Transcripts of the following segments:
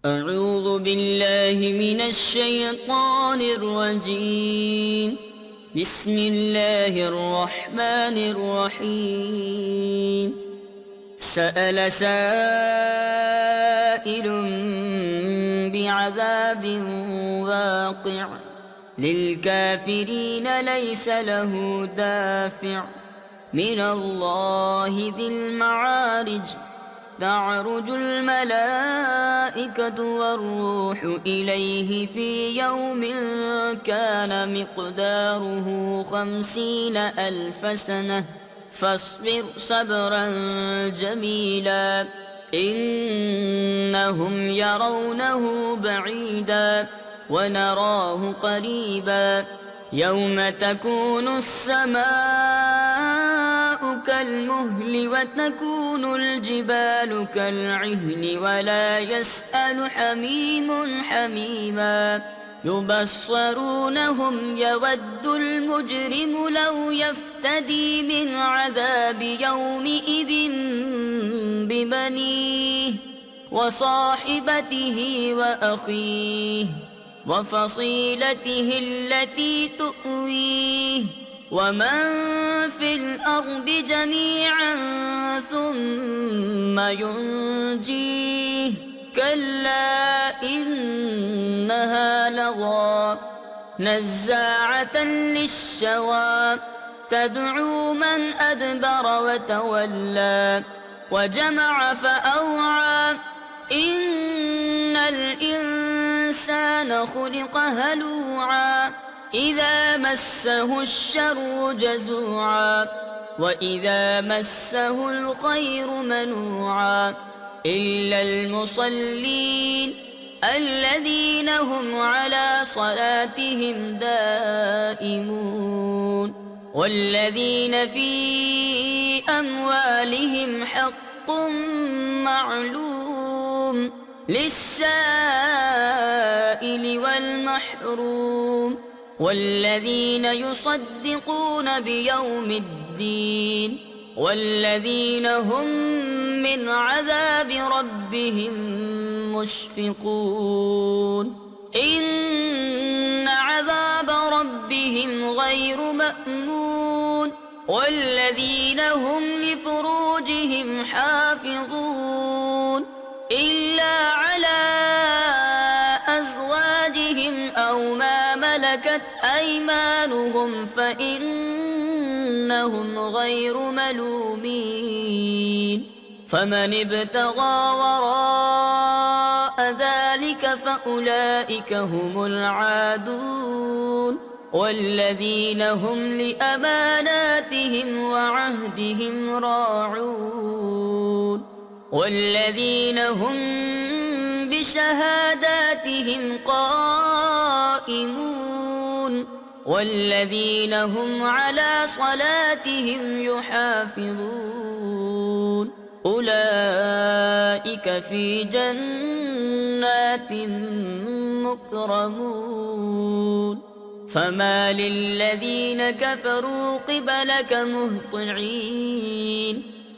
أعوذ بالله من الشيطان الرجيم. بسم الله الرحمن الرحيم. سأل سائل بعذاب واقع للكافرين ليس له دافع من الله ذي المعارج. تعرج الملائكة والروح إليه في يوم كان مقداره 50,000 سنة فاصبر صبرا جميلا إنهم يرونه بعيدا ونراه قريبا يوم تكون السماء كالمهل وتكون الجبال كالعهن ولا يسأل حميم حميما يبصرونهم يود المجرم لو يفتدي من عذاب يومئذ ببنيه وصاحبته وأخيه وفصيلته التي تؤويه ومن في الأرض جميعا ثم ينجيه كلا إنها لظى نزاعة للشوى تدعو من أدبر وتولى وجمع فأوعى إن الإنسان خلق هلوعا إذا مسه الشر جزوعا وإذا مسه الخير منوعا إلا المصلين الذين هم على صلاتهم دائمون والذين في أموالهم حق معلوم للسائل والمحروم والذين يصدقون بيوم الدين والذين هم من عذاب ربهم مشفقون إن عذاب ربهم غير مأمون والذين هم لفروجهم حافظون إلا على أزواجهم أو ما ملكت أيمانهم فإنهم غير ملومين فمن ابتغى وراء ذلك فأولئك هم العادون والذين هم لأماناتهم وعهدهم راعون والذين هم بشهاداتهم قائمون والذين هم على صلاتهم يحافظون أولئك في جنات مكرمون فما للذين كفروا قبلك مهطعين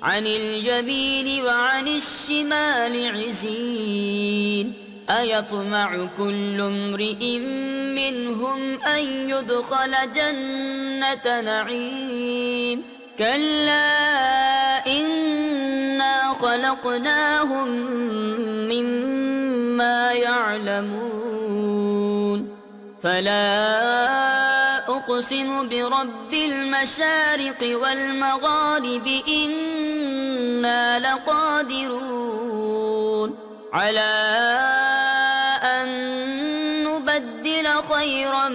عن اليمين وعن الشمال عزين أيطمع كل امرئ منهم أن يدخل جنة نعيم كلا إنا خلقناهم مما يعلمون فلا أقسم برب المشارق والمغارب إنا لقادرون على أن نبدل خيرا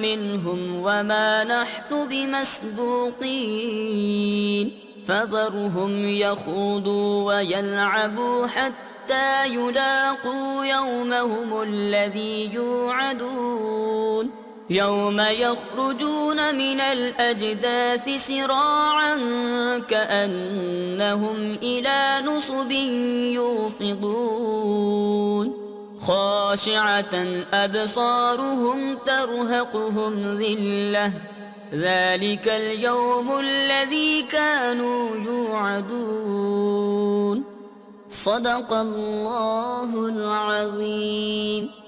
منهم وما نحن بمسبوقين فذرهم يخوضوا ويلعبوا حتى يلاقوا يومهم الذي يوعدون يوم يخرجون من الأجداث سراعا كأنهم إلى نصب يوفضون خاشعة أبصارهم ترهقهم ذلة ذلك اليوم الذي كانوا يوعدون सदक़ल्लाहुल अज़ीम।